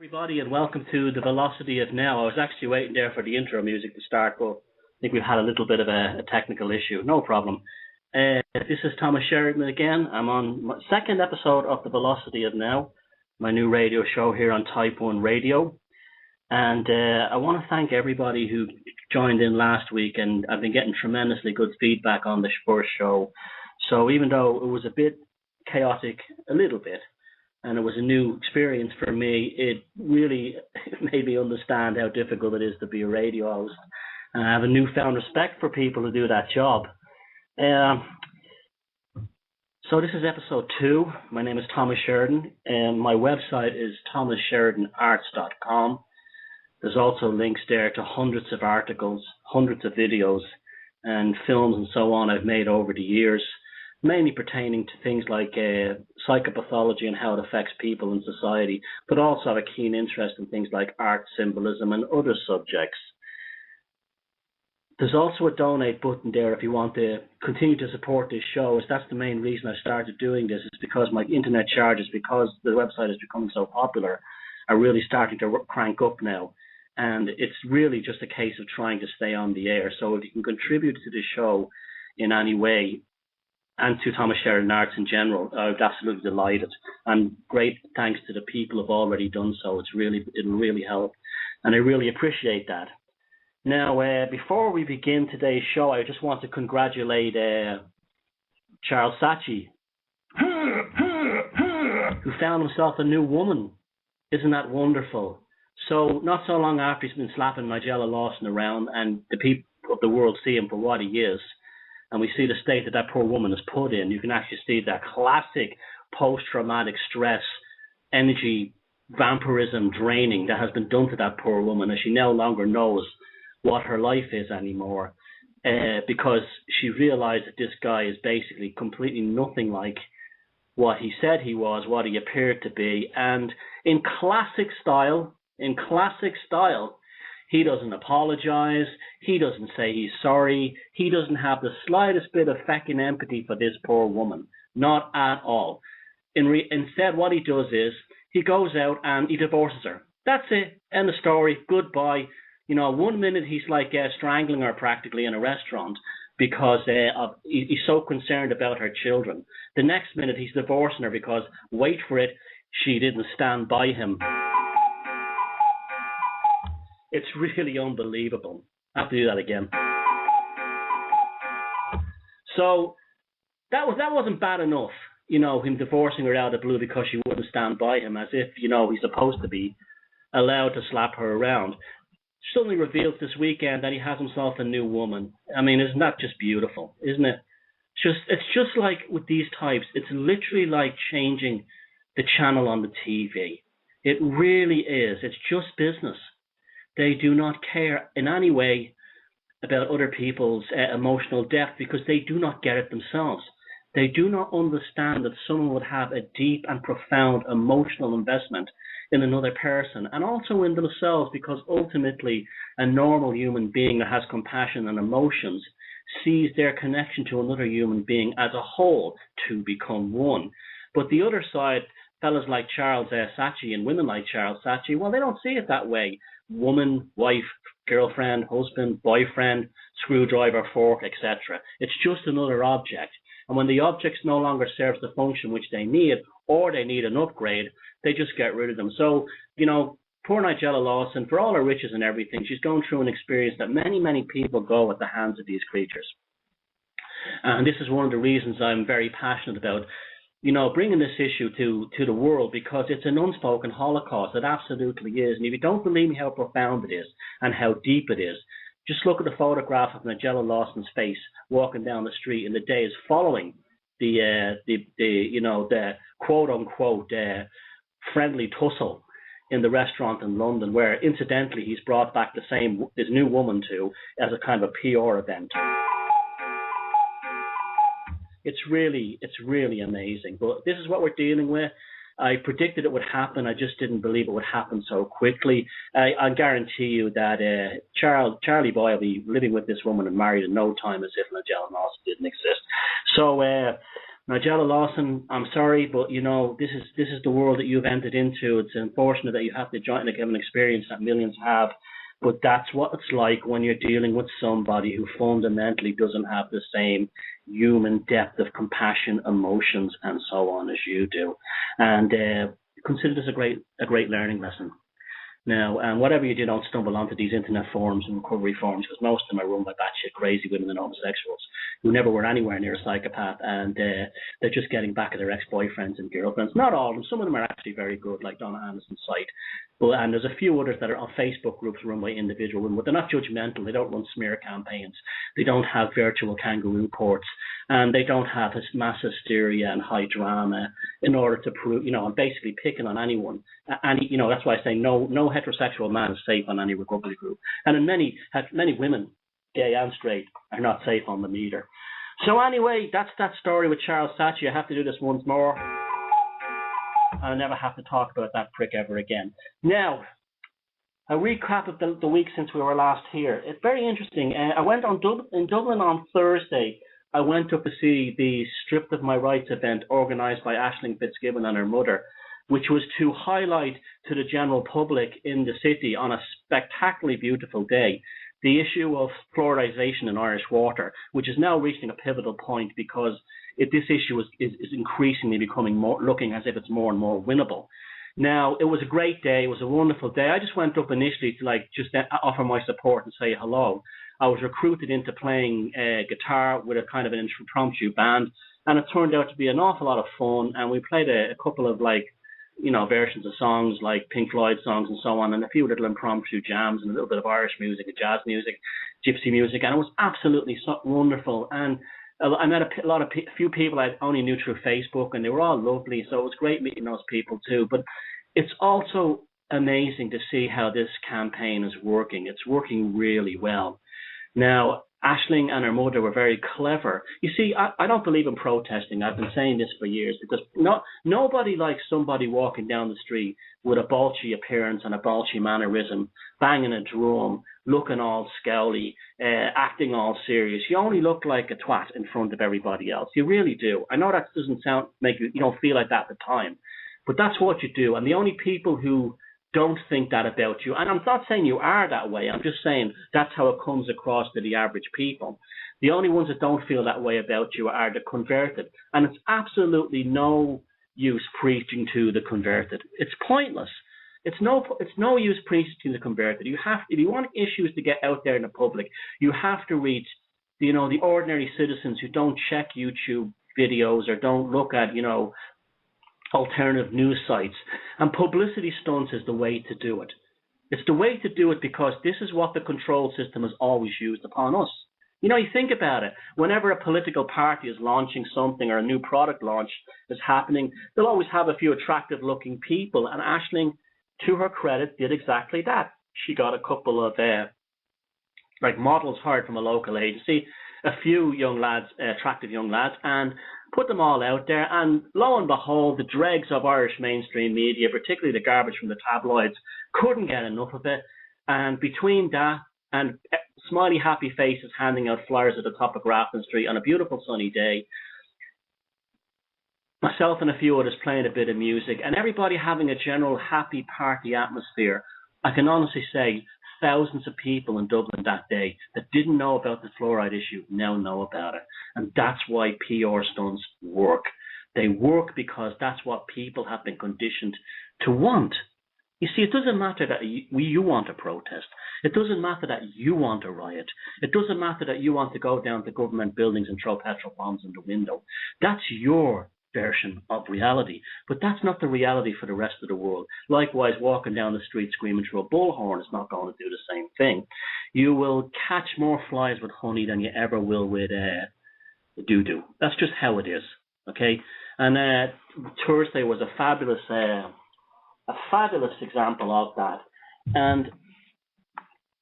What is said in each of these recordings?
Everybody, and welcome to the Velocity of Now. I was actually waiting there for the intro music to start, but I think we've had a little bit of a technical issue. No problem. This is Thomas Sheridan again. I'm on my second episode of the Velocity of Now, my new radio show here on Type 1 Radio. And I want to thank everybody who joined in last week, and I've been getting tremendously good feedback on the first show. So even though it was a bit chaotic, a little bit, and it was a new experience for me, it really made me understand how difficult it is to be a radio host. And I have a newfound respect for people who do that job. So this is episode 2. My name is Thomas Sheridan, and my website is thomassheridanarts.com. There's also links there to hundreds of articles, hundreds of videos, and films and so on I've made over the years, mainly pertaining to things like psychopathology and how it affects people in society, but also have a keen interest in things like art, symbolism, and other subjects. There's also a donate button there if you want to continue to support this show. That's the main reason I started doing this, is because my internet charges, because the website is becoming so popular, are really starting to crank up now. And it's really just a case of trying to stay on the air. So if you can contribute to the show in any way, and to Thomas Sheridan Arts in general, I was absolutely delighted. And great thanks to the people who have already done so. It'll really help, and I really appreciate that. Now, before we begin today's show, I just want to congratulate Charles Saatchi, who found himself a new woman. Isn't that wonderful? So not so long after he's been slapping Nigella Lawson around, and the people of the world see him for what he is, and we see the state that poor woman is put in, you can actually see that classic post-traumatic stress, energy, vampirism draining that has been done to that poor woman, as she no longer knows what her life is anymore, because she realized that this guy is basically completely nothing like what he said he was, what he appeared to be. And in classic style, he doesn't apologize. He doesn't say he's sorry. He doesn't have the slightest bit of fucking empathy for this poor woman. Not at all. Instead, what he does is he goes out and he divorces her. That's it. End of story. Goodbye. You know, 1 minute he's like strangling her practically in a restaurant because he's so concerned about her children. The next minute he's divorcing her because, wait for it, she didn't stand by him. It's really unbelievable. I have to do that again. So that wasn't bad enough, you know, him divorcing her out of the blue because she wouldn't stand by him, as if, you know, he's supposed to be allowed to slap her around. Suddenly reveals this weekend that he has himself a new woman. I mean, isn't that just beautiful, isn't it? It's just like with these types, it's literally like changing the channel on the TV. It really is. It's just business. They do not care in any way about other people's emotional depth, because they do not get it themselves. They do not understand that someone would have a deep and profound emotional investment in another person, and also in themselves, because ultimately a normal human being that has compassion and emotions sees their connection to another human being as a whole to become one. But the other side, fellas like Charles Saatchi and women like Charles Saatchi, well, they don't see it that way. Woman, wife, girlfriend, husband, boyfriend, screwdriver, fork, etc. It's just another object. And when the object no longer serves the function which they need, or they need an upgrade, they just get rid of them. So, you know, poor Nigella Lawson, for all her riches and everything, she's going through an experience that many, many people go at the hands of these creatures. And this is one of the reasons I'm very passionate about, you know, bringing this issue to the world, because it's an unspoken Holocaust. It absolutely is. And if you don't believe me how profound it is and how deep it is, just look at the photograph of Nigella Lawson's face walking down the street in the days following the quote unquote friendly tussle in the restaurant in London, where incidentally he's brought back his new woman to as a kind of a PR event. It's really amazing. But this is what we're dealing with. I predicted it would happen. I just didn't believe it would happen so quickly. I guarantee you that Charlie Boy will be living with this woman and married in no time, as if Nigella Lawson didn't exist. So Nigella Lawson, I'm sorry, but this is the world that you've entered into. It's unfortunate that you have to join a given experience that millions have, but that's what it's like when you're dealing with somebody who fundamentally doesn't have the same human depth of compassion, emotions, and so on as you do. And consider this a great learning lesson. Now, and whatever you do, don't stumble onto these internet forums and recovery forums, because most of them are run by batshit crazy women and homosexuals who never were anywhere near a psychopath, and they're just getting back at their ex-boyfriends and girlfriends. Not all of them. Some of them are actually very good, like Donna Anderson's site. And there's a few others that are on Facebook groups run by individual women, but they're not judgmental. They don't run smear campaigns. They don't have virtual kangaroo courts, and they don't have this mass hysteria and high drama in order to prove, I'm basically picking on anyone. That's why I say no heterosexual man is safe on any recovery group. And many women, gay and straight, are not safe on them either. So anyway, that's that story with Charles Saatchi. I have to do this once more. I'll never have to talk about that prick ever again. Now, a recap of the week since we were last here. It's very interesting. I went in Dublin on Thursday. I went up to see the Stripped of My Rights event organised by Aisling Fitzgibbon and her mother, which was to highlight to the general public in the city on a spectacularly beautiful day the issue of fluoridization in Irish water, which is now reaching a pivotal point because this issue is increasingly becoming looking as if it's more and more winnable. Now, it was a great day. It was a wonderful day. I just went up initially to just offer my support and say hello. I was recruited into playing guitar with a kind of an impromptu band, and it turned out to be an awful lot of fun. And we played a couple of versions of songs like Pink Floyd songs and so on, and a few little impromptu jams and a little bit of Irish music, jazz music, gypsy music, and it was absolutely wonderful. And I met a few people I only knew through Facebook, and they were all lovely. So it was great meeting those people too. But it's also amazing to see how this campaign is working. It's working really well. Now, Aisling and her mother were very clever. You see, I don't believe in protesting. I've been saying this for years because nobody likes somebody walking down the street with a bolshy appearance and a bolshy mannerism, banging a drum, looking all scowly, acting all serious. You only look like a twat in front of everybody else. You really do. I know that doesn't make you don't feel like that at the time, but that's what you do. And the only people who don't think that about you, and I'm not saying you are that way, I'm just saying that's how it comes across to the average people. The only ones that don't feel that way about you are the converted, and it's absolutely no use preaching to the converted. It's pointless. It's no use preaching to the converted. If you want issues to get out there in the public, you have to reach the ordinary citizens who don't check YouTube videos or don't look at alternative news sites. And publicity stunts is the way to do it. It's the way to do it because this is what the control system has always used upon us. You think about it. Whenever a political party is launching something or a new product launch is happening, they'll always have a few attractive-looking people. And Aisling, to her credit, did exactly that. She got a couple of models hired from a local agency, a few young lads, attractive young lads, and put them all out there. And lo and behold, the dregs of Irish mainstream media, particularly the garbage from the tabloids, couldn't get enough of it. And between that and smiley, happy faces handing out flyers at the top of Grafton Street on a beautiful sunny day, myself and a few others playing a bit of music, and everybody having a general happy party atmosphere, I can honestly say thousands of people in Dublin that day that didn't know about the fluoride issue now know about it. And that's why PR stunts work. They work because that's what people have been conditioned to want. You see, it doesn't matter that you want to protest. It doesn't matter that you want to riot. It doesn't matter that you want to go down to government buildings and throw petrol bombs in the window. That's your version of reality, but that's not the reality for the rest of the world. Likewise, walking down the street screaming through a bullhorn is not going to do the same thing. You will catch more flies with honey than you ever will with doo-doo. That's just how it is, okay? And Thursday was a fabulous example of that, and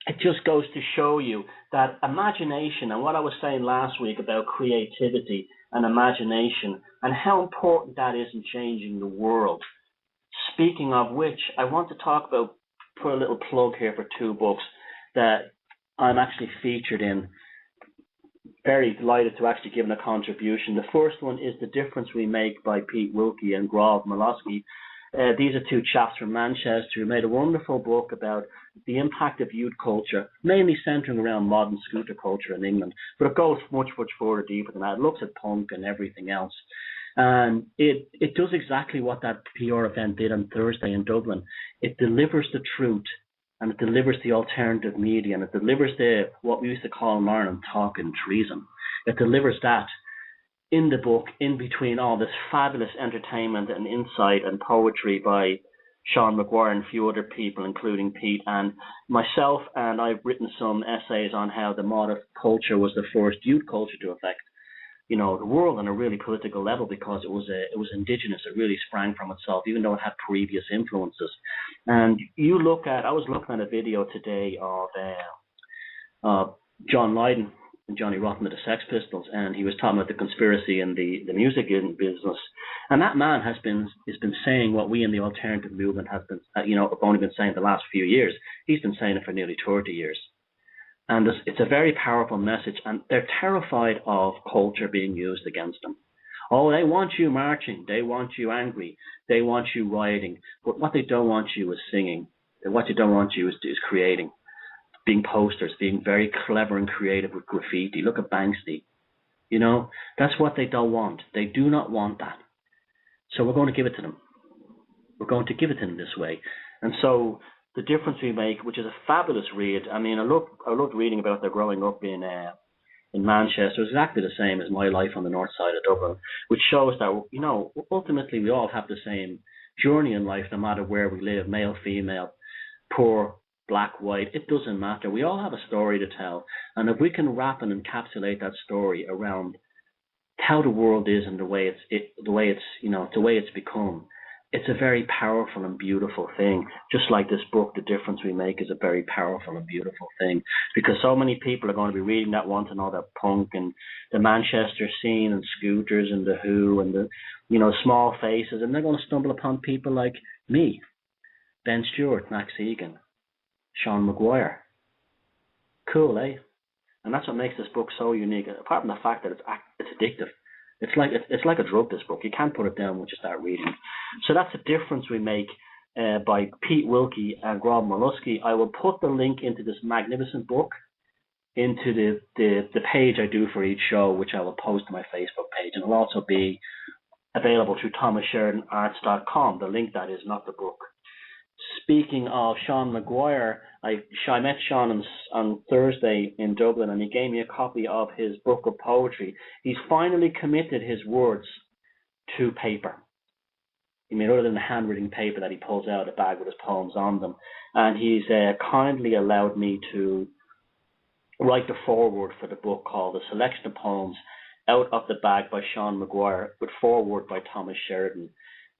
it just goes to show you that imagination, and what I was saying last week about creativity and imagination and how important that is in changing the world. Speaking of which, I want to talk about, put a little plug here for two books that I'm actually featured in very delighted to actually give in a contribution. The first one is The Difference We Make by Pete Wilkie and Grob Molosky. These are two chaps from Manchester who made a wonderful book about the impact of youth culture, mainly centering around modern scooter culture in England. But it goes much, much further deeper than that. It looks at punk and everything else. And it does exactly what that PR event did on Thursday in Dublin. It delivers the truth, and it delivers the alternative media, and it delivers what we used to call in Ireland talk and treason. It delivers that in the book, in between all this fabulous entertainment and insight and poetry by Sean McGuire and a few other people, including Pete and myself. And I've written some essays on how the mod culture was the first youth culture to affect, the world on a really political level, because it was indigenous. It really sprang from itself, even though it had previous influences. And I was looking at a video today of John Lydon and Johnny Rotten of the Sex Pistols, and he was talking about the conspiracy in the music business. And that man has been saying what we in the alternative movement have been, have only been saying the last few years. He's been saying it for nearly 30 years. And it's a very powerful message, and they're terrified of culture being used against them. Oh, they want you marching, they want you angry, they want you rioting, but what they don't want you is singing. What they don't want you is creating, being posters, being very clever and creative with graffiti. Look at Banksy. That's what they don't want. They do not want that. So we're going to give it to them. We're going to give it to them this way. And so The Difference We Make, which is a fabulous read. I mean, I loved reading about their growing up in Manchester. It's exactly the same as my life on the north side of Dublin, which shows that, ultimately we all have the same journey in life, no matter where we live, male, female, poor, black, white. It doesn't matter. We all have a story to tell. And if we can wrap and encapsulate that story around how the world is and the way it's become, it's a very powerful and beautiful thing. Just like this book, The Difference We Make, is a very powerful and beautiful thing, because so many people are going to be reading that, want to know that punk and the Manchester scene and scooters and the Who and the, small faces, and they're going to stumble upon people like me, Ben Stewart, Max Egan, Sean McGuire. Cool, eh? And that's what makes this book so unique, apart from the fact that it's addictive. It's like a drug, this book. You can't put it down once you start reading. So that's The Difference We Make by Pete Wilkie and Grob Molosky. I will put the link into this magnificent book into the page I do for each show, which I will post to my Facebook page. And it'll also be available through thomassheridanarts.com, the link that is, not the book. Speaking of Sean McGuire, I met Sean on Thursday in Dublin, and he gave me a copy of his book of poetry. He's finally committed his words to paper. Other than the handwritten paper that he pulls out of the bag with his poems on them. And he's kindly allowed me to write the foreword for the book, called A Selection of Poems Out of the Bag by Sean McGuire, with foreword by Thomas Sheridan.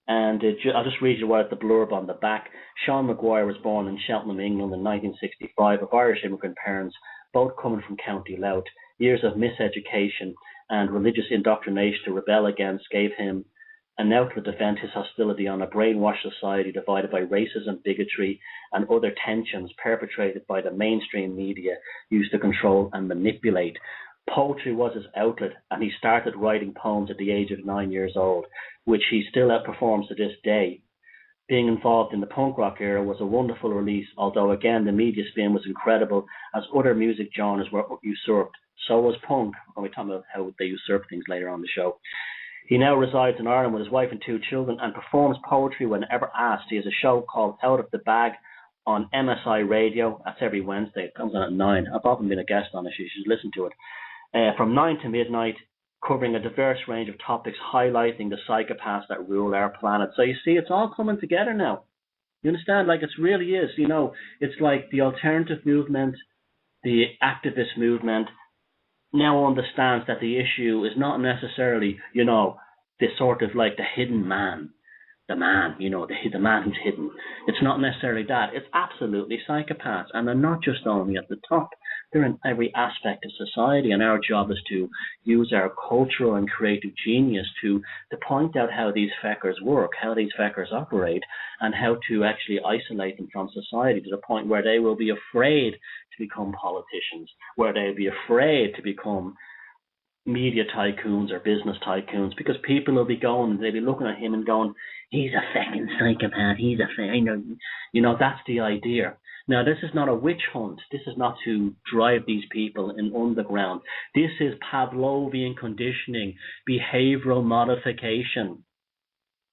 And I'll just read you what the blurb on the back. Sean McGuire was born in Cheltenham, England in 1965 of Irish immigrant parents, both coming from County Louth. Years of miseducation and religious indoctrination to rebel against gave him an outlet to vent his hostility on a brainwashed society divided by racism, bigotry, and other tensions perpetrated by the mainstream media used to control and manipulate. Poetry was his outlet, and he started writing poems at the age of 9 years old, which he still outperforms to this day. Being involved in the punk rock era was a wonderful release, although again the media spin was incredible as other music genres were usurped. So was punk. We'll be talking about how they usurp things later on the show. He now resides in Ireland with his wife and 2 children and performs poetry whenever asked. He has a show called Out of the Bag on MSI Radio. That's every Wednesday. It comes on at 9. I've often been a guest on it. You should listen to it. From 9 to midnight, covering a diverse range of topics, highlighting the psychopaths that rule our planet. So you see, it's all coming together now. You understand? Like, it really is. It's like the alternative movement, the activist movement, now understands that the issue is not necessarily, this sort of like the hidden man. The man, the man who's hidden. It's not necessarily that. It's absolutely psychopaths. And they're not just only at the top. They're in every aspect of society. And our job is to use our cultural and creative genius to point out how these feckers work, how these feckers operate, and how to actually isolate them from society to the point where they will be afraid to become politicians, where they'll be afraid to become media tycoons or business tycoons, because people will be going, they'll be looking at him and going, he's a fucking psychopath, that's the idea. Now, this is not a witch hunt. This is not to drive these people in underground. This is Pavlovian conditioning, behavioral modification.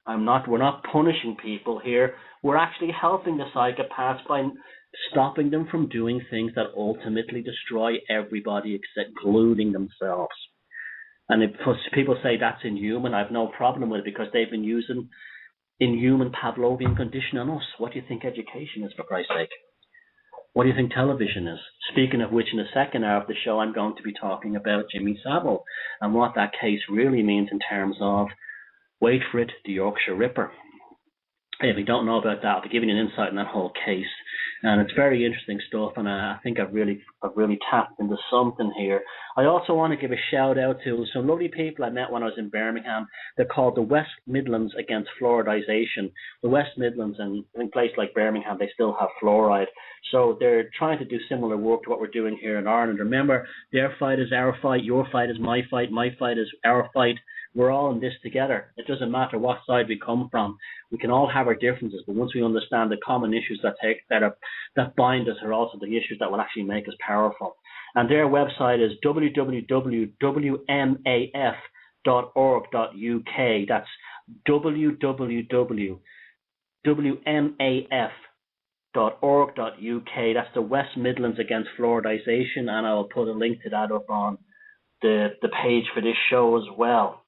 We're not punishing people here. We're actually helping the psychopaths by stopping them from doing things that ultimately destroy everybody, including themselves. And if people say that's inhuman, I have no problem with it, because they've been using inhuman Pavlovian conditioning on us. What do you think education is, for Christ's sake? What do you think television is? Speaking of which, in the second hour of the show, I'm going to be talking about Jimmy Savile and what that case really means in terms of, wait for it, the Yorkshire Ripper. If you don't know about that, I'll be giving you an insight in that whole case. And it's very interesting stuff, and I think I've really tapped into something here. I also want to give a shout out to some lovely people I met when I was in Birmingham. They're called the West Midlands Against Fluoridization. The West Midlands, and in a place like Birmingham, they still have fluoride. So they're trying to do similar work to what we're doing here in Ireland. Remember, their fight is our fight, your fight is my fight is our fight. We're all in this together. It doesn't matter what side we come from. We can all have our differences, but once we understand the common issues that bind us are also the issues that will actually make us powerful. And their website is www.wmaf.org.uk. That's www.wmaf.org.uk. That's the West Midlands Against Fluoridization, and I will put a link to that up on the page for this show as well.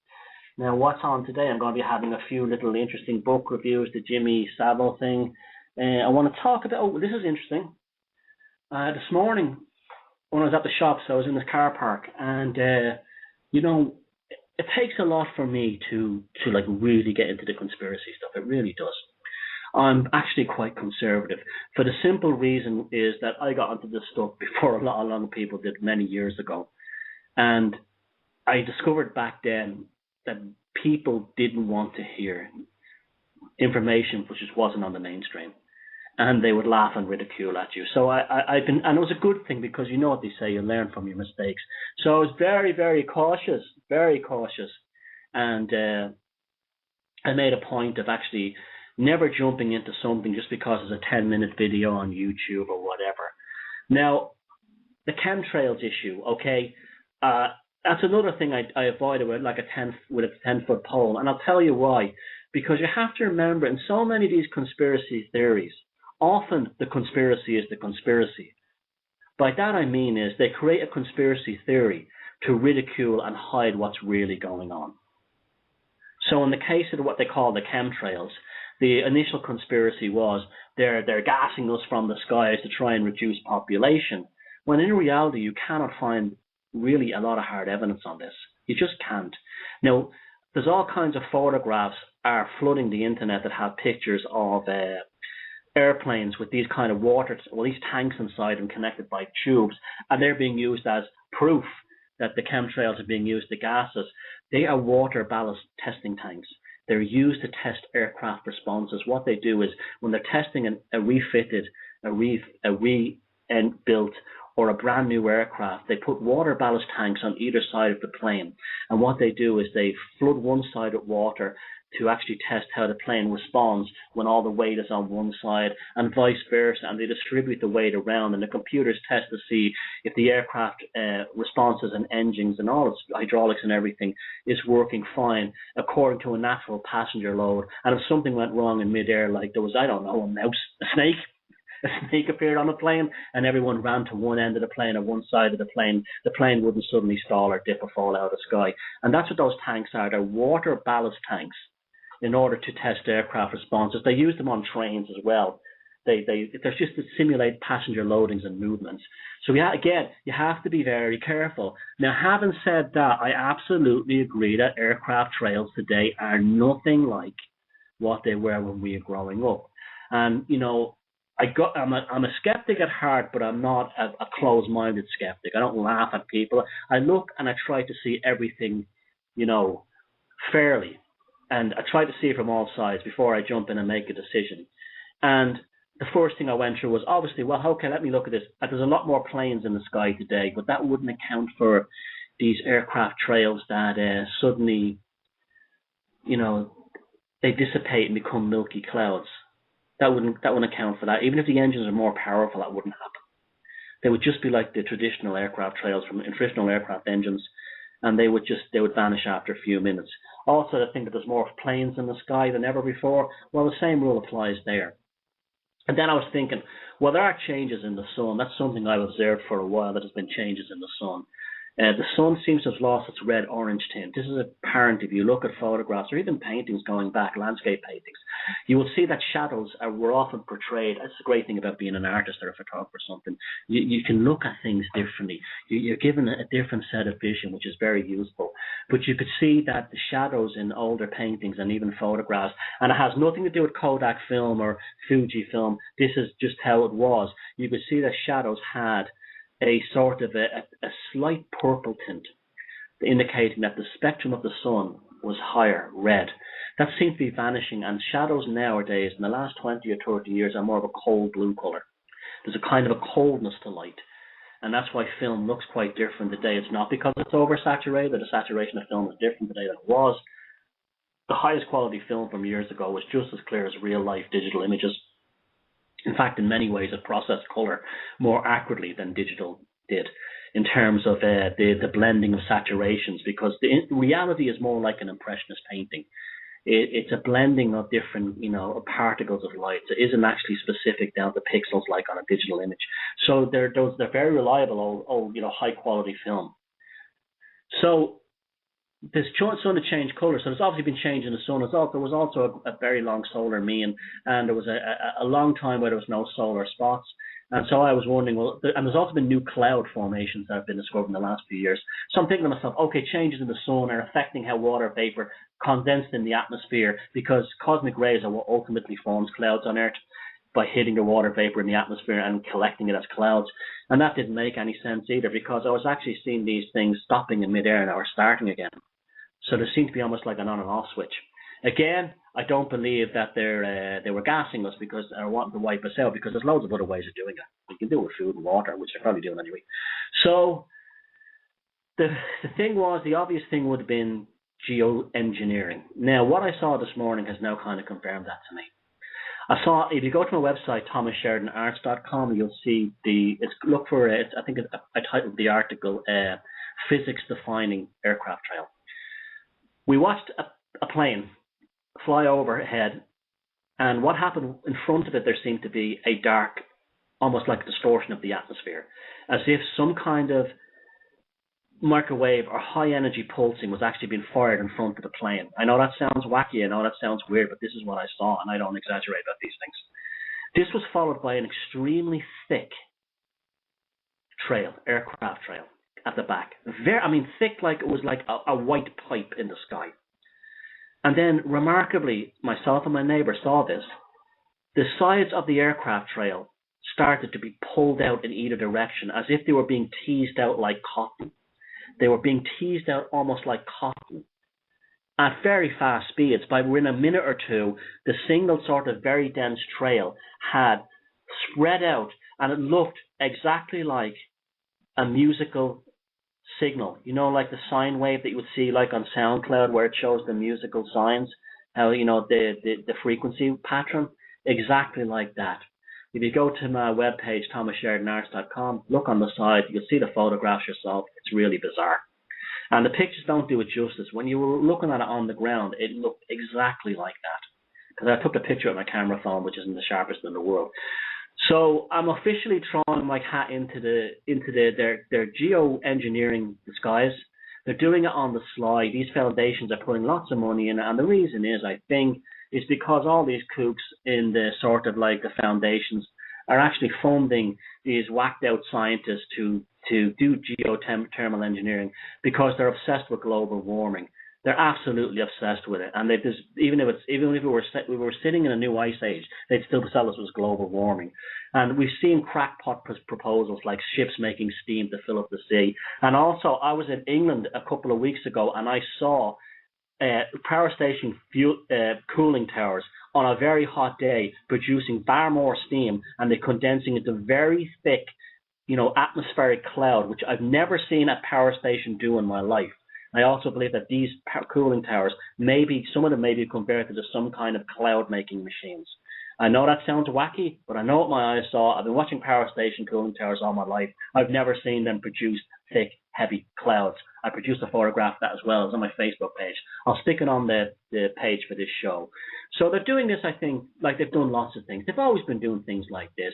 Now, what's on today? I'm going to be having a few little interesting book reviews, the Jimmy Savile thing. I want to talk about, this is interesting. This morning, when I was at the shops, I was in the car park, and, it takes a lot for me to really get into the conspiracy stuff. It really does. I'm actually quite conservative. For the simple reason is that I got into this stuff before a lot of people did many years ago. And I discovered back then that people didn't want to hear information which just wasn't on the mainstream, and they would laugh and ridicule at you. So I've been, and it was a good thing, because you know what they say, you learn from your mistakes. So I was very, very cautious, and I made a point of actually never jumping into something just because it's a 10-minute video on YouTube or whatever. Now, the chemtrails issue, okay, that's another thing I avoided with a 10-foot pole, and I'll tell you why. Because you have to remember, in so many of these conspiracy theories, often the conspiracy is the conspiracy. By that I mean is they create a conspiracy theory to ridicule and hide what's really going on. So in the case of what they call the chemtrails, the initial conspiracy was they're gassing us from the skies to try and reduce population, when in reality you cannot find really a lot of hard evidence on this. You just can't. Now, there's all kinds of photographs are flooding the internet that have pictures of airplanes with these kind of these tanks inside them connected by tubes, and they're being used as proof that the chemtrails are being used to gas us. They are water ballast testing tanks. They're used to test aircraft responses. What they do is when they're testing a refitted, a rebuilt, or a brand new aircraft, they put water ballast tanks on either side of the plane. And what they do is they flood one side with water to actually test how the plane responds when all the weight is on one side, and vice versa. And they distribute the weight around, and the computers test to see if the aircraft responses and engines and all its hydraulics and everything is working fine according to a natural passenger load. And if something went wrong in midair, like there was, I don't know, a snake appeared on the plane, and everyone ran to one end of the plane or one side of the plane wouldn't suddenly stall or dip or fall out of the sky. And that's what those tanks are. They're water ballast tanks in order to test aircraft responses. They use them on trains as well. They're just to simulate passenger loadings and movements. So you have to be very careful. Now, having said that, I absolutely agree that aircraft trails today are nothing like what they were when we were growing up. And, I'm a skeptic at heart, but I'm not a closed-minded skeptic. I don't laugh at people. I look and I try to see everything, fairly. And I try to see it from all sides before I jump in and make a decision. And the first thing I went through was obviously, well, okay, let me look at this. There's a lot more planes in the sky today, but that wouldn't account for these aircraft trails that suddenly, they dissipate and become milky clouds. That wouldn't account for that. Even if the engines are more powerful, that wouldn't happen. They would just be like the traditional aircraft trails from traditional aircraft engines, and they would vanish after a few minutes. Also, I think that there's more planes in the sky than ever before. Well, the same rule applies there. And then I was thinking, well, there are changes in the sun. That's something I've observed for a while, that there's been changes in the sun. The sun seems to have lost its red-orange tint. This is apparent if you look at photographs or even paintings going back, landscape paintings. You will see that shadows were often portrayed. That's the great thing about being an artist or a photographer or something. You can look at things differently. You're given a different set of vision, which is very useful. But you could see that the shadows in older paintings and even photographs, and it has nothing to do with Kodak film or Fuji film. This is just how it was. You could see that shadows had a sort of a slight purple tint, indicating that the spectrum of the sun was higher, red. That seems to be vanishing, and shadows nowadays, in the last 20 or 30 years, are more of a cold blue colour. There's a kind of a coldness to light, and that's why film looks quite different today. It's not because it's oversaturated. The saturation of film is different today than it was. The highest quality film from years ago was just as clear as real-life digital images. In fact, in many ways, it processed colour more accurately than digital did in terms of the blending of saturations, because the reality is more like an impressionist painting. It's a blending of different, particles of light. It isn't actually specific down to pixels like on a digital image. So they're very reliable, old high quality film. So the sun had changed colour, so there's obviously been change in the sun. There was also a very long solar mean, and there was a long time where there was no solar spots. And so I was wondering, and there's also been new cloud formations that have been discovered in the last few years. So I'm thinking to myself, okay, changes in the sun are affecting how water vapor condensed in the atmosphere, because cosmic rays are what ultimately forms clouds on Earth by hitting the water vapor in the atmosphere and collecting it as clouds. And that didn't make any sense either, because I was actually seeing these things stopping in midair and now starting again. So there seemed to be almost like an on and off switch. Again, I don't believe that they were gassing us because or wanting to wipe us out, because there's loads of other ways of doing it. You can do it with food and water, which they're probably doing anyway. So the thing was, the obvious thing would have been geoengineering. Now, what I saw this morning has now kind of confirmed that to me. I saw, if you go to my website, thomassheridanarts.com, you'll see I titled the article, Physics Defining Aircraft Trail. We watched a plane fly overhead, and what happened in front of it, there seemed to be a dark, almost like a distortion of the atmosphere, as if some kind of microwave or high energy pulsing was actually being fired in front of the plane. I know that sounds wacky, I know that sounds weird, but this is what I saw, and I don't exaggerate about these things. This was followed by an extremely thick trail, aircraft trail at the back. Thick, like it was like a white pipe in the sky. And then, remarkably, myself and my neighbour saw this. The sides of the aircraft trail started to be pulled out in either direction, as if they were being teased out like cotton. They were being teased out almost like cotton at very fast speeds. Within a minute or two, the single sort of very dense trail had spread out, and it looked exactly like a musical signal, like the sine wave that you would see like on SoundCloud, where it shows the musical signs, how the frequency pattern, exactly like that. If you go to my webpage, thomassheridanarts.com, look on the side, you'll see the photographs yourself. It's really bizarre, and the pictures don't do it justice. When you were looking at it on the ground, it looked exactly like that, because I took the picture with my camera phone, which isn't the sharpest in the world. So I'm officially throwing my hat into their geoengineering disguise. They're doing it on the sly. These foundations are putting lots of money in it, and the reason is, I think, is because all these kooks in the sort of like the foundations are actually funding these whacked out scientists to do geothermal engineering, because they're obsessed with global warming. They're absolutely obsessed with it, and even if we were sitting in a new ice age, they'd still sell us as global warming. And we've seen crackpot proposals like ships making steam to fill up the sea. And also, I was in England a couple of weeks ago, and I saw power station cooling towers on a very hot day producing far more steam, and they're condensing into very thick atmospheric cloud, which I've never seen a power station do in my life. I also believe that these cooling towers, some of them may be converted to some kind of cloud-making machines. I know that sounds wacky, but I know what my eyes saw. I've been watching power station cooling towers all my life. I've never seen them produce thick, heavy clouds. I produced a photograph of that as well. It's on my Facebook page. I'll stick it on the page for this show. So they're doing this, I think, like they've done lots of things. They've always been doing things like this.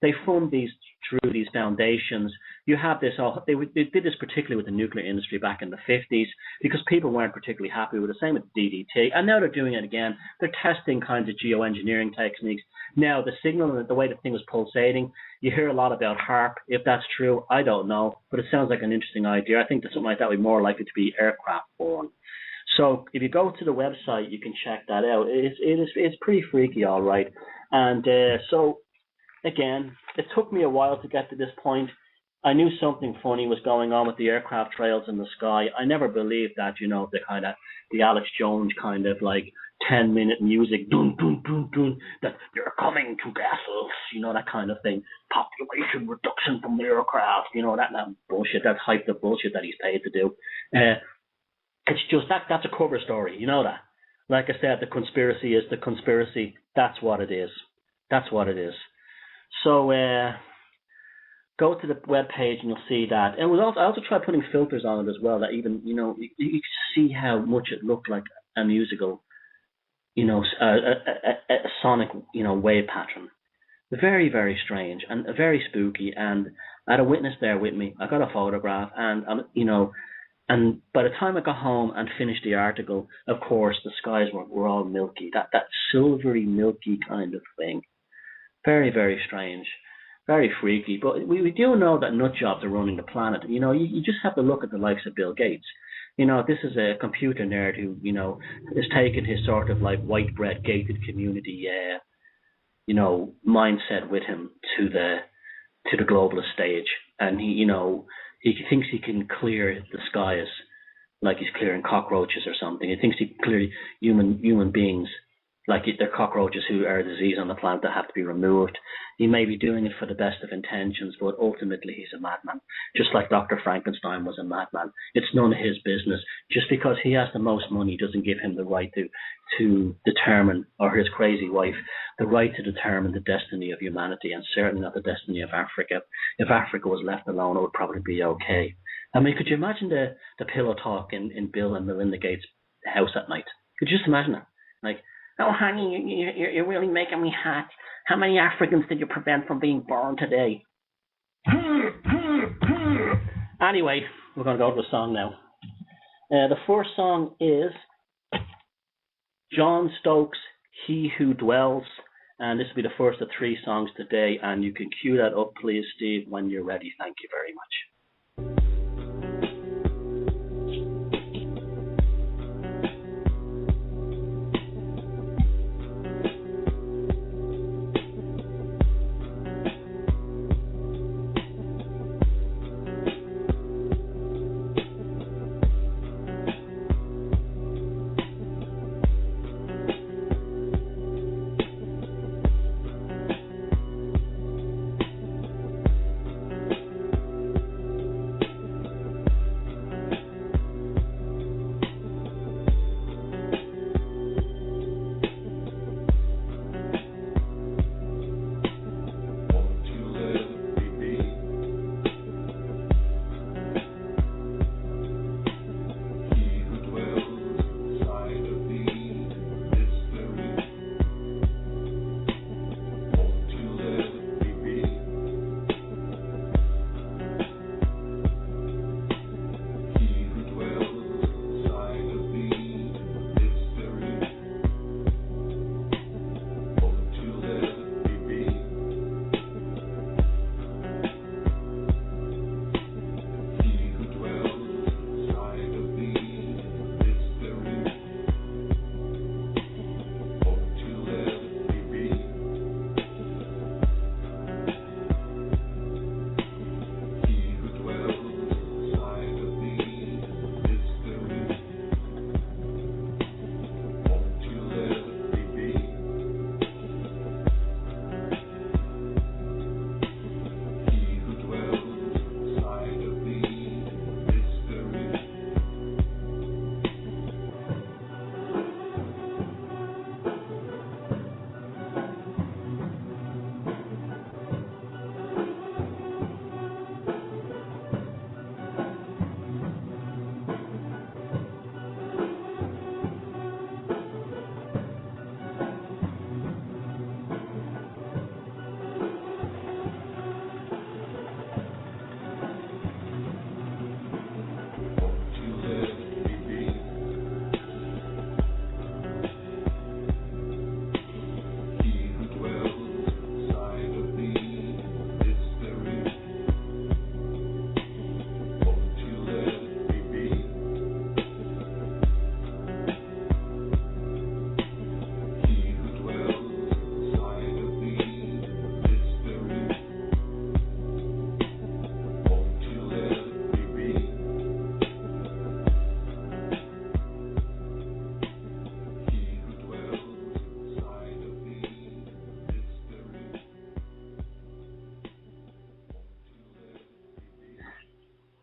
They fund these through these foundations. You have this, they did this particularly with the nuclear industry back in the 50s because people weren't particularly happy with it. Same with DDT. And now they're doing it again. They're testing kinds of geoengineering techniques. Now, the signal and the way the thing was pulsating, you hear a lot about HARP. If that's true, I don't know. But it sounds like an interesting idea. I think that something like that would be more likely to be aircraft borne. So if you go to the website, you can check that out. It's pretty freaky, all right. And so, again, it took me a while to get to this point. I knew something funny was going on with the aircraft trails in the sky. I never believed that, the Alex Jones kind of like 10-minute music, dun, dun, dun, dun, that they're coming to vessels, that kind of thing. Population reduction from the aircraft, that bullshit, that hyped up bullshit that he's paid to do. It's just that's a cover story, that. Like I said, the conspiracy is the conspiracy. That's what it is. That's what it is. So go to the web page and you'll see that. And I also tried putting filters on it as well. That even you see how much it looked like a musical, a sonic wave pattern. Very, very strange and very spooky. And I had a witness there with me. I got a photograph, and And by the time I got home and finished the article, of course, the skies were all milky, that silvery, milky kind of thing. Very, very strange, very freaky. But we do know that nut jobs are running the planet. You just have to look at the likes of Bill Gates. This is a computer nerd who, has taken his sort of like white bread gated community, mindset with him to the globalist stage. And he thinks he can clear the skies like he's clearing cockroaches or something. He thinks he can clear human beings like they're cockroaches who are a disease on the planet that have to be removed. He may be doing it for the best of intentions, but ultimately he's a madman. Just like Dr. Frankenstein was a madman. It's none of his business. Just because he has the most money doesn't give him the right to determine, or his crazy wife, the right to determine the destiny of humanity, and certainly not the destiny of Africa. If Africa was left alone, it would probably be okay. I mean, could you imagine the pillow talk in Bill and Melinda Gates' house at night? Could you just imagine it? Like, oh, honey, you're really making me hot. How many Africans did you prevent from being born today? Anyway, we're going to go to a song now. The first song is John Stokes' He Who Dwells, and this will be the first of 3 songs today, and you can cue that up, please, Steve, when you're ready. Thank you very much.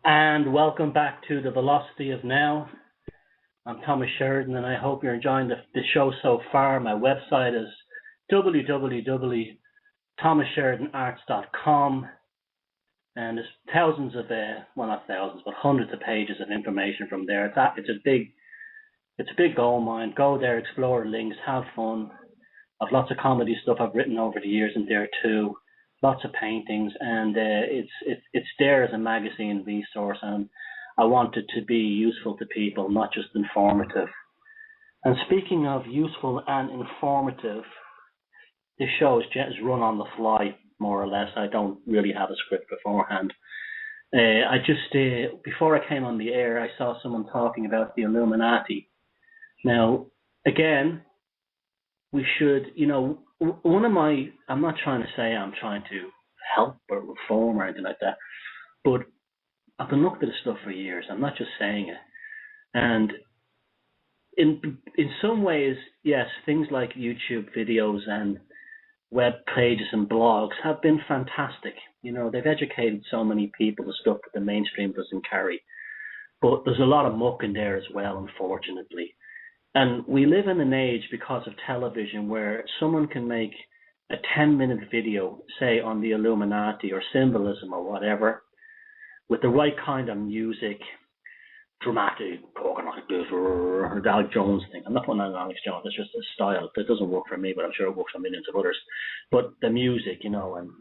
And welcome back to the Velocity of Now. I'm Thomas Sheridan, and I hope you're enjoying the show so far. My website is www.thomassheridanarts.com, and there's thousands of, well, not thousands, but hundreds of pages of information from there. It's a big gold mine. Go there, explore links, have fun. I've lots of comedy stuff I've written over the years in there too. Lots of paintings, and it's there as a magazine resource, and I want it to be useful to people, not just informative. And speaking of useful and informative, this show is run on the fly, more or less. I don't really have a script beforehand. I just before I came on the air, I saw someone talking about the Illuminati. Now, again, we should, I'm not trying to say I'm trying to help or reform or anything like that, but I've been looking at this stuff for years. I'm not just saying it. And in some ways, yes, things like YouTube videos and web pages and blogs have been fantastic. They've educated so many people, the stuff that the mainstream doesn't carry. But there's a lot of muck in there as well, unfortunately. And we live in an age, because of television, where someone can make a 10-minute video, say, on the Illuminati or symbolism or whatever, with the right kind of music, dramatic, talking like this, or the Alex Jones thing. I'm not putting on Alex Jones, it's just a style that doesn't work for me, but I'm sure it works for millions of others. But the music, and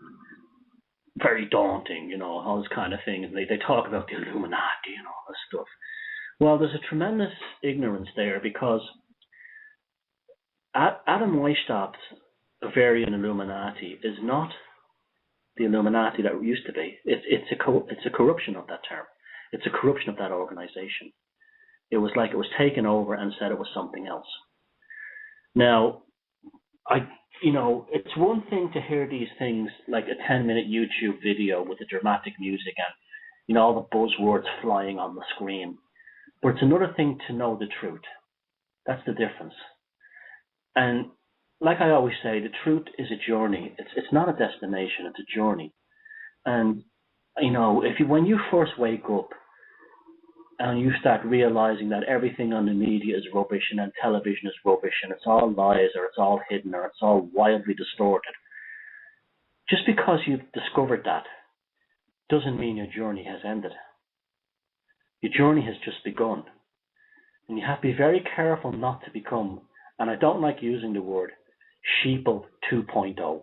very daunting, all this kind of thing. And they talk about the Illuminati and all this stuff. Well, there's a tremendous ignorance there, because Adam Weishaupt's Bavarian Illuminati is not the Illuminati that it used to be. It's a corruption of that term. It's a corruption of that organization. It was like it was taken over and said it was something else. Now, it's one thing to hear these things like a 10-minute YouTube video with the dramatic music and, all the buzzwords flying on the screen. But it's another thing to know the truth. That's the difference. And like I always say, the truth is a journey. It's not a destination, it's a journey. And, when you first wake up and you start realizing that everything on the media is rubbish and television is rubbish and it's all lies or it's all hidden or it's all wildly distorted, just because you've discovered that doesn't mean your journey has ended. Your journey has just begun. And you have to be very careful not to become, and I don't like using the word, sheeple 2.0,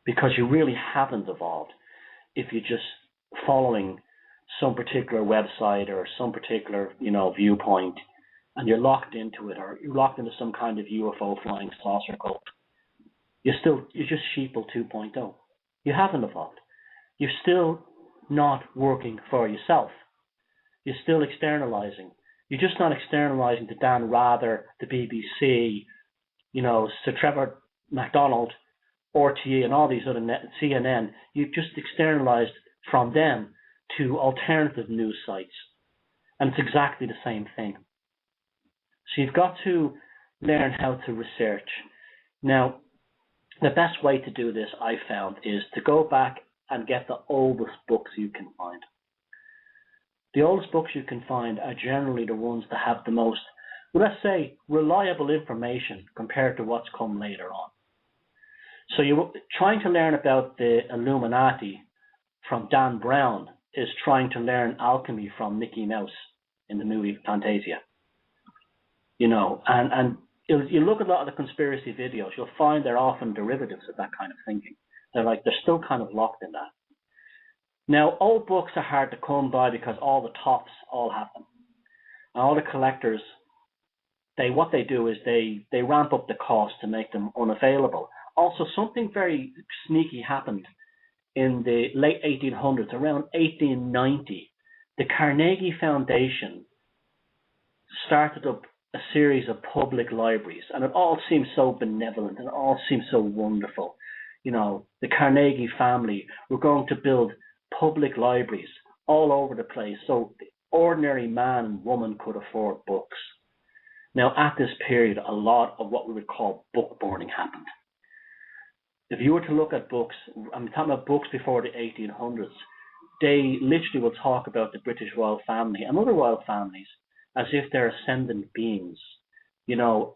because you really haven't evolved if you're just following some particular website or some particular, viewpoint, and you're locked into it, or you're locked into some kind of UFO flying saucer cult. You're just sheeple 2.0. You haven't evolved. You're still not working for yourself. You're still externalizing. You're just not externalizing to Dan Rather, the BBC, Sir Trevor MacDonald, RTE, and all these other CNN. You've just externalized from them to alternative news sites. And it's exactly the same thing. So you've got to learn how to research. Now, the best way to do this, I found, is to go back and get the oldest books you can find. The oldest books you can find are generally the ones that have the most, let's say, reliable information compared to what's come later on. So you're trying to learn about the Illuminati from Dan Brown is trying to learn alchemy from Mickey Mouse in the movie Fantasia. And you look at a lot of the conspiracy videos, you'll find they're often derivatives of that kind of thinking. They're still kind of locked in that. Now, old books are hard to come by because all the tops all have them. And all the collectors, what they do is they ramp up the cost to make them unavailable. Also, something very sneaky happened in the late 1800s, around 1890. The Carnegie Foundation started up a series of public libraries, and it all seemed so benevolent and it all seemed so wonderful. The Carnegie family were going to build public libraries all over the place so the ordinary man and woman could afford books. Now, at this period, a lot of what we would call book burning happened. If you were to look at books, I'm talking about books before the 1800s, they literally will talk about the British royal family and other royal families as if they're ascendant beings,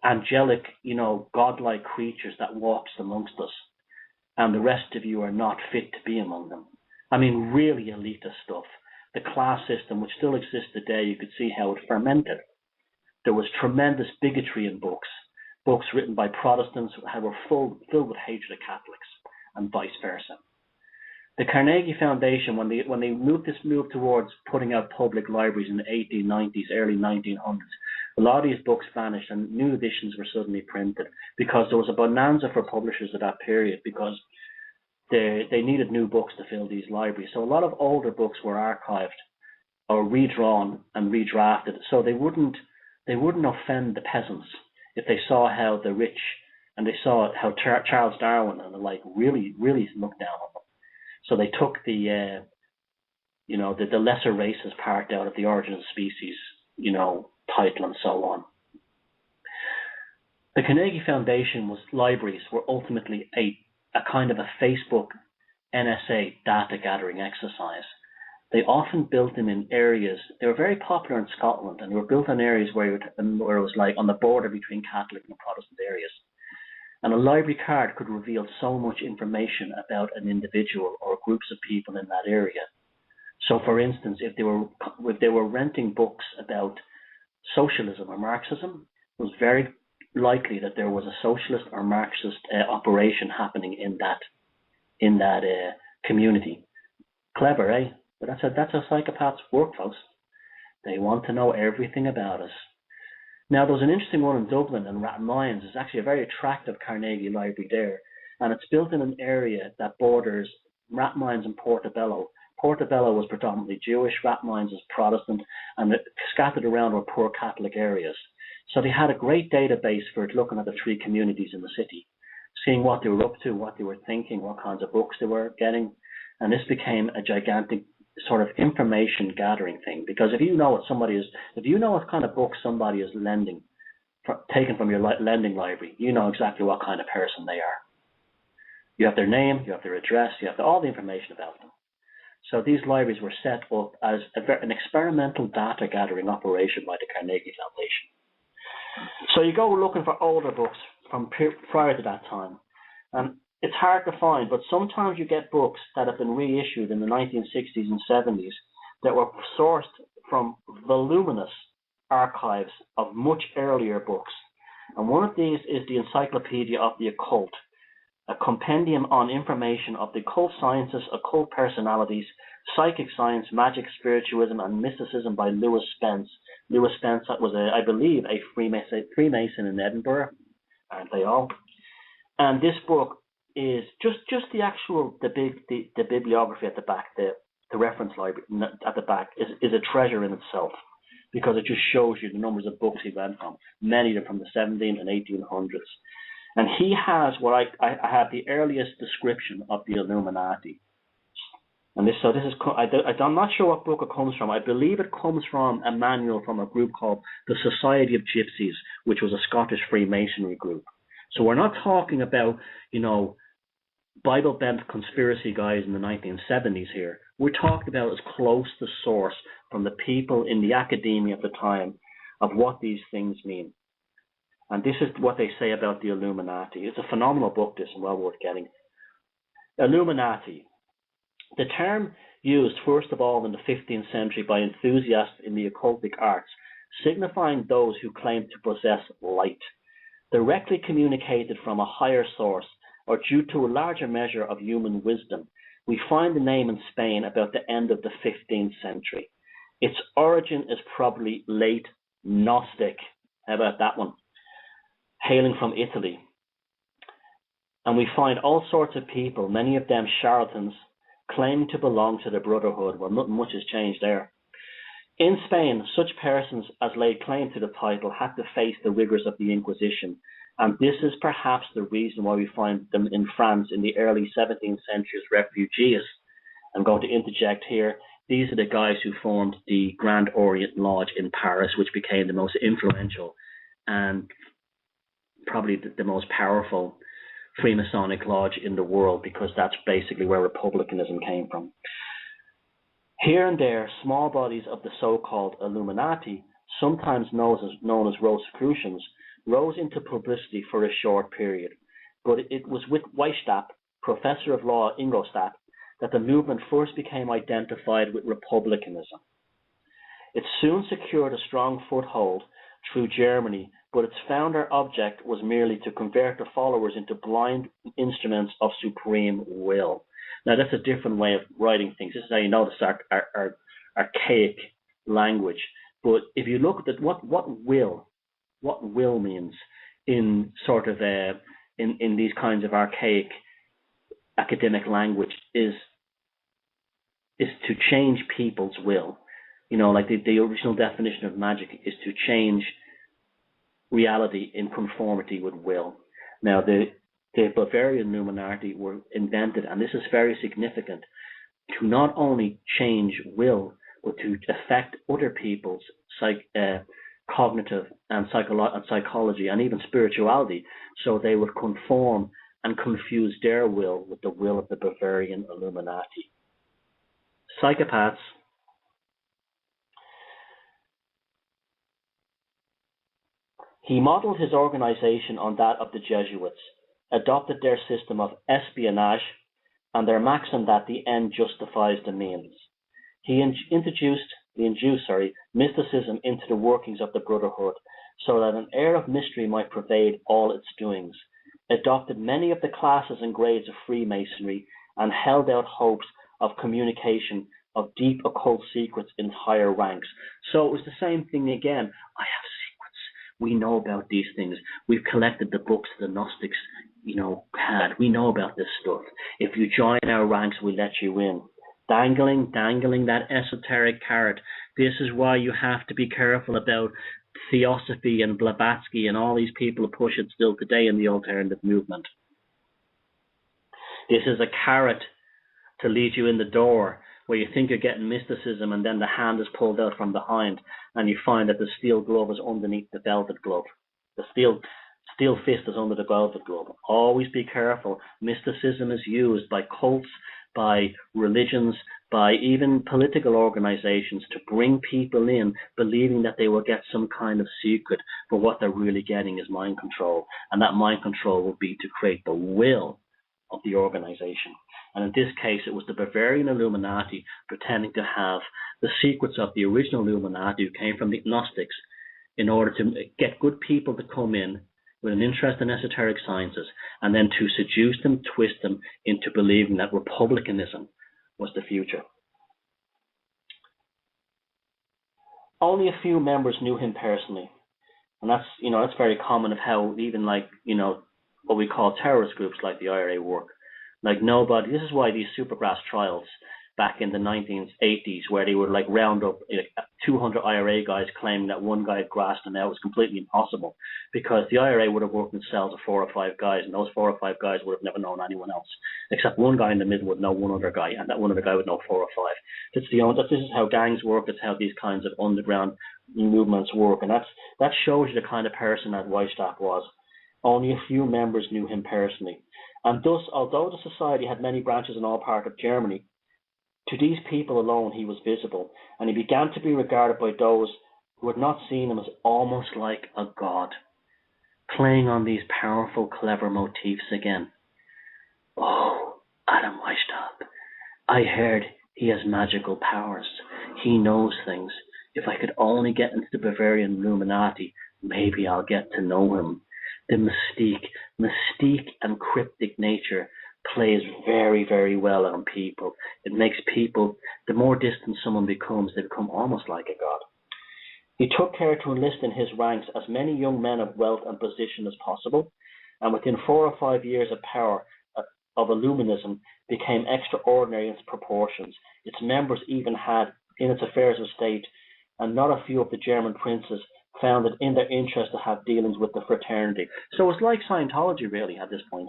angelic, godlike creatures that walks amongst us, and the rest of you are not fit to be among them. I mean, really elitist stuff. The class system, which still exists today, you could see how it fermented. There was tremendous bigotry in books written by Protestants who were filled with hatred of Catholics, and vice versa. The Carnegie Foundation, when they moved towards putting out public libraries in the 1890s, early 1900s, a lot of these books vanished and new editions were suddenly printed because there was a bonanza for publishers at that period because they needed new books to fill these libraries. So a lot of older books were archived or redrawn and redrafted, so they wouldn't offend the peasants if they saw how the rich and they saw how Charles Darwin and the like really looked down on them. So they took the lesser races part out of the Origin of Species, title and so on. The Carnegie Foundation libraries were ultimately a kind of a Facebook NSA data gathering exercise. They often built them in areas. They were very popular in Scotland, and they were built in areas where it was like on the border between Catholic and Protestant areas. And a library card could reveal so much information about an individual or groups of people in that area. So, for instance, if they were renting books about socialism or Marxism, it was very likely that there was a socialist or Marxist operation happening in that community. Clever, eh? But that's how psychopaths work, folks. They want to know everything about us. Now, there was an interesting one in Dublin, and Rathmines is actually a very attractive Carnegie library there, and it's built in an area that borders Rathmines and Portobello. Portobello was predominantly Jewish, Rathmines is Protestant, and scattered around were poor Catholic areas. So they had a great database for looking at the three communities in the city, seeing what they were up to, what they were thinking, what kinds of books they were getting, and this became a gigantic sort of information gathering thing. Because if you know what kind of books somebody is taken from your lending library, you know exactly what kind of person they are. You have their name, you have their address, you have all the information about them. So these libraries were set up as an experimental data gathering operation by the Carnegie Foundation. So you go looking for older books from prior to that time, and it's hard to find, but sometimes you get books that have been reissued in the 1960s and 70s that were sourced from voluminous archives of much earlier books. And one of these is the Encyclopedia of the Occult, a compendium on information of the occult sciences, occult personalities, psychic science, magic, spiritualism, and mysticism by Lewis Spence. Lewis Spence was, I believe, a Freemason in Edinburgh, aren't they all? And this book is just the bibliography at the back, the reference library at the back is a treasure in itself, because it just shows you the numbers of books he went from, many of them from the 17 and 1800s. And he has what I have the earliest description of the Illuminati. And I'm not sure what book it comes from. I believe it comes from a manual from a group called the Society of Gypsies, which was a Scottish Freemasonry group. So we're not talking about, Bible-bent conspiracy guys in the 1970s here. We're talking about as close to source from the people in the academia at the time of what these things mean. And this is what they say about the Illuminati. It's a phenomenal book, this, and well worth getting. Illuminati. The term used first of all in the 15th century by enthusiasts in the occultic arts, signifying those who claim to possess light, directly communicated from a higher source or due to a larger measure of human wisdom. We find the name in Spain about the end of the 15th century. Its origin is probably late Gnostic. How about that one? Hailing from Italy. And we find all sorts of people, many of them charlatans, claiming to belong to the Brotherhood. Well, nothing much has changed there. In Spain, such persons as laid claim to the title had to face the rigors of the Inquisition, and this is perhaps the reason why we find them in France in the early 17th century as refugees. I'm going to interject here. These are the guys who formed the Grand Orient Lodge in Paris, which became the most influential and probably the most powerful Freemasonic lodge in the world, because that's basically where republicanism came from. Here and there, small bodies of the so-called Illuminati, sometimes known as Rosicrucians, rose into publicity for a short period. But it was with Weishaupt, professor of law at Ingolstadt, that the movement first became identified with republicanism. It soon secured a strong foothold through Germany, but its founder object was merely to convert the followers into blind instruments of supreme will. Now, that's a different way of writing things. This is how you know this archaic language. But if you look at what will means in sort of in these kinds of archaic academic language is to change people's will. You know, like the original definition of magic is to change reality in conformity with will. Now, the Bavarian Illuminati were invented, and this is very significant, to not only change will, but to affect other people's cognitive and psychology and even spirituality, so they would conform and confuse their will with the will of the Bavarian Illuminati. Psychopaths. He modeled his organization on that of the Jesuits, adopted their system of espionage and their maxim that the end justifies the means. He introduced mysticism into the workings of the Brotherhood so that an air of mystery might pervade all its doings, adopted many of the classes and grades of Freemasonry, and held out hopes of communication of deep occult secrets in higher ranks. So it was the same thing again. I have secrets. We know about these things. We've collected the books the Gnostics, had. We know about this stuff. If you join our ranks, we let you in. Dangling that esoteric carrot. This is why you have to be careful about Theosophy and Blavatsky and all these people who push it still today in the alternative movement. This is a carrot to lead you in the door where you think you're getting mysticism, and then the hand is pulled out from behind and you find that the steel glove is underneath the velvet glove. The steel fist is under the velvet glove. Always be careful. Mysticism is used by cults, by religions, by even political organizations to bring people in believing that they will get some kind of secret, but what they're really getting is mind control. And that mind control will be to create the will of the organization. And in this case, it was the Bavarian Illuminati pretending to have the secrets of the original Illuminati who came from the Gnostics in order to get good people to come in with an interest in esoteric sciences, and then to seduce them, twist them into believing that republicanism was the future. Only a few members knew him personally, and that's very common of how even what we call terrorist groups like the IRA work. Like nobody. This is why these supergrass trials back in the 1980s, where they would round up 200 IRA guys claiming that one guy had grassed them out, was completely impossible, because the IRA would have worked in cells of 4 or 5 guys, and those 4 or 5 guys would have never known anyone else, except one guy in the middle would know one other guy, and that one other guy would know 4 or 5. This is how gangs work. It's how these kinds of underground movements work, and that shows you the kind of person that Weishaupt was. Only a few members knew him personally, and thus, although the society had many branches in all parts of Germany, to these people alone he was visible, and he began to be regarded by those who had not seen him as almost like a god, playing on these powerful, clever motifs again. Oh, Adam Weishaupt, I heard he has magical powers. He knows things. If I could only get into the Bavarian Illuminati, maybe I'll get to know him. The mystique and cryptic nature plays very, very well on people. It makes people, the more distant someone becomes, they become almost like a god. He took care to enlist in his ranks as many young men of wealth and position as possible, and within 4 or 5 years of power of Illuminism became extraordinary in its proportions. Its members even had, in its affairs of state, and not a few of the German princes found it in their interest to have dealings with the fraternity. So it's like Scientology, really, at this point.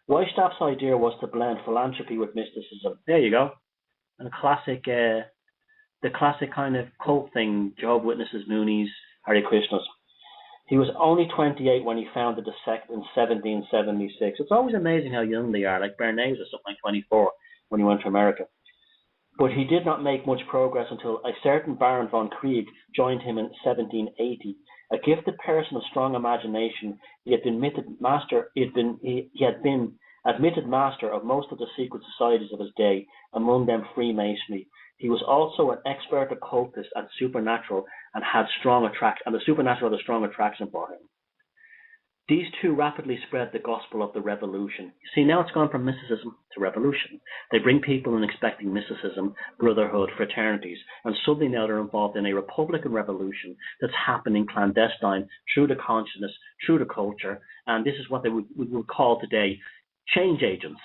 Weishaupt's idea was to blend philanthropy with mysticism. There you go. And the classic kind of cult thing, Jehovah's Witnesses, Moonies, Hare Krishnas. He was only 28 when he founded the sect in 1776. It's always amazing how young they are. Like Bernays or something like 24 when he went to America. But he did not make much progress until a certain Baron von Krieg joined him in 1780. A gifted person of strong imagination, he had been admitted master of most of the secret societies of his day, among them Freemasonry. He was also an expert occultist and supernatural, and had the supernatural had a strong attraction for him. These two rapidly spread the gospel of the revolution. You see, now it's gone from mysticism to revolution. They bring people in expecting mysticism, brotherhood, fraternities, and suddenly now they're involved in a republican revolution that's happening clandestine through the consciousness, through the culture, and this is what we would call today change agents.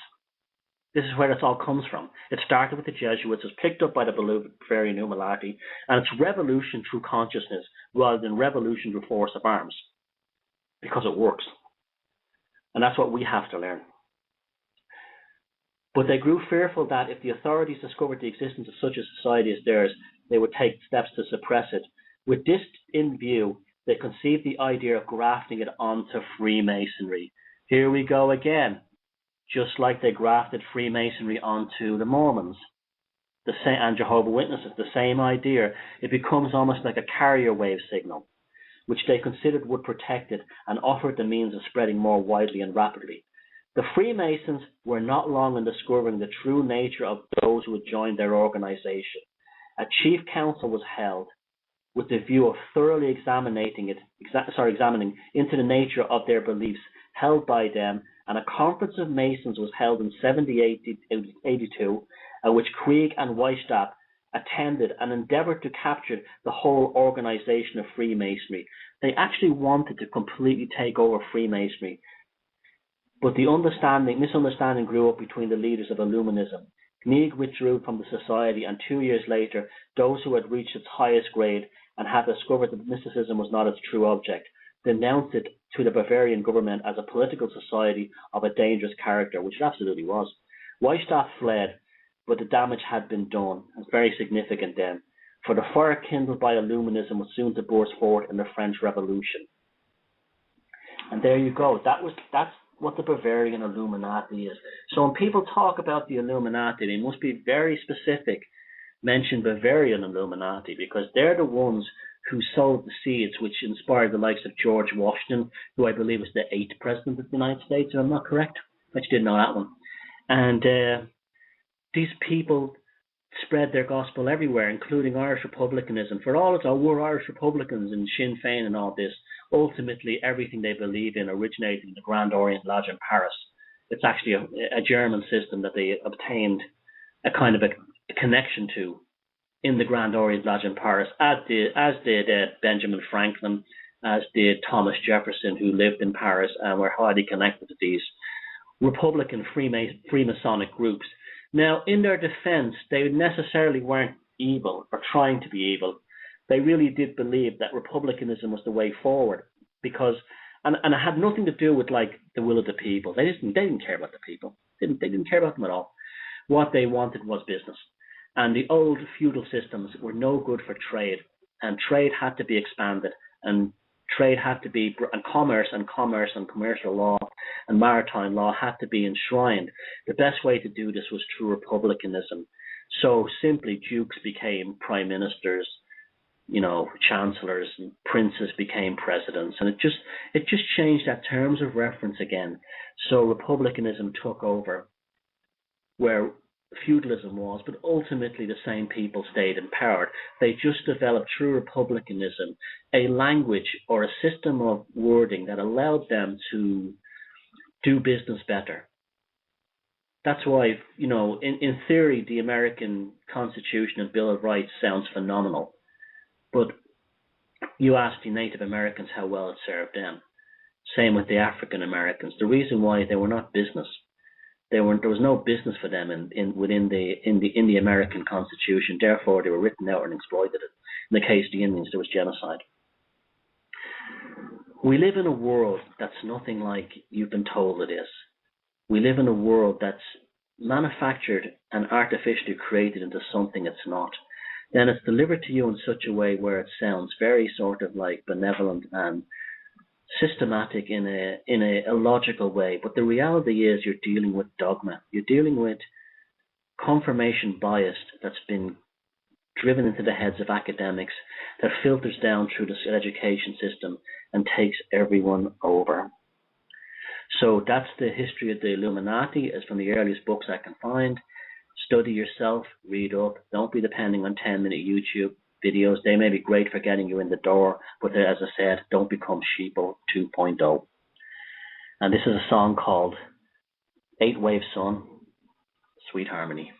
This is where this all comes from. It started with the Jesuits, was picked up by the Bavarian Illuminati, and it's revolution through consciousness rather than revolution through force of arms. Because it works. And that's what we have to learn. But they grew fearful that if the authorities discovered the existence of such a society as theirs, they would take steps to suppress it. With this in view, they conceived the idea of grafting it onto Freemasonry. Here we go again. Just like they grafted Freemasonry onto the Mormons and Jehovah's Witnesses, the same idea. It becomes almost like a carrier wave signal, which they considered would protect it and offered the means of spreading more widely and rapidly. The Freemasons were not long in discovering the true nature of those who had joined their organization. A chief council was held with the view of thoroughly examining into the nature of their beliefs held by them, and a conference of Masons was held in 1782, at which Krieg and Weishaupt attended and endeavored to capture the whole organization of Freemasonry. They actually wanted to completely take over Freemasonry, but the misunderstanding grew up between the leaders of Illuminism. Krieg withdrew from the society, and 2 years later, those who had reached its highest grade and had discovered that mysticism was not its true object denounced it to the Bavarian government as a political society of a dangerous character, which it absolutely was. Weishaupt fled, but the damage had been done. It's very significant then, for the fire kindled by Illuminism was soon to burst forth in the French Revolution. And there you go. That's what the Bavarian Illuminati is. So when people talk about the Illuminati, they must be very specific, mention Bavarian Illuminati, because they're the ones who sowed the seeds which inspired the likes of George Washington, who I believe was the 8th president of the United States, if I'm not correct. I just didn't know that one. And these people spread their gospel everywhere, including Irish republicanism. For all it's we're Irish Republicans and Sinn Féin and all this, ultimately everything they believe in originated in the Grand Orient Lodge in Paris. It's actually a German system that they obtained a kind of a connection to in the Grand Orient Lodge in Paris, as did Benjamin Franklin, as did Thomas Jefferson, who lived in Paris and were highly connected to these Republican Freemasonic groups. Now, in their defense, they necessarily weren't evil or trying to be evil. They really did believe that republicanism was the way forward, because, and it had nothing to do with like the will of the people. They didn't care about the people. They didn't care about them at all. What they wanted was business. And the old feudal systems were no good for trade, and trade had to be expanded, and trade had to be, and commerce and commercial law and maritime law had to be enshrined. The best way to do this was through republicanism. So simply dukes became prime ministers, chancellors, and princes became presidents, and it just changed that terms of reference again. So republicanism took over where feudalism was, but ultimately the same people stayed in power. They just developed through republicanism a language or a system of wording that allowed them to do business better. That's why, in theory, the American Constitution and Bill of Rights sounds phenomenal, but you ask the Native Americans how well it served them. Same with the African Americans. The reason why they were not business. There was no business for them within the American Constitution. Therefore, they were written out and exploited it. In the case of the Indians, there was genocide. We live in a world that's nothing like you've been told it is. We live in a world that's manufactured and artificially created into something it's not. Then it's delivered to you in such a way where it sounds very sort of like benevolent and systematic in a logical way, but the reality is you're dealing with dogma. You're dealing with confirmation bias that's been driven into the heads of academics that filters down through the education system and takes everyone over. So that's the history of the Illuminati, as from the earliest books I can find. Study yourself, read up. Don't be depending on 10-minute YouTube videos. They may be great for getting you in the door, but as I said, don't become Sheeple 2.0. And this is a song called 8 Wave Sun, Sweet Harmony.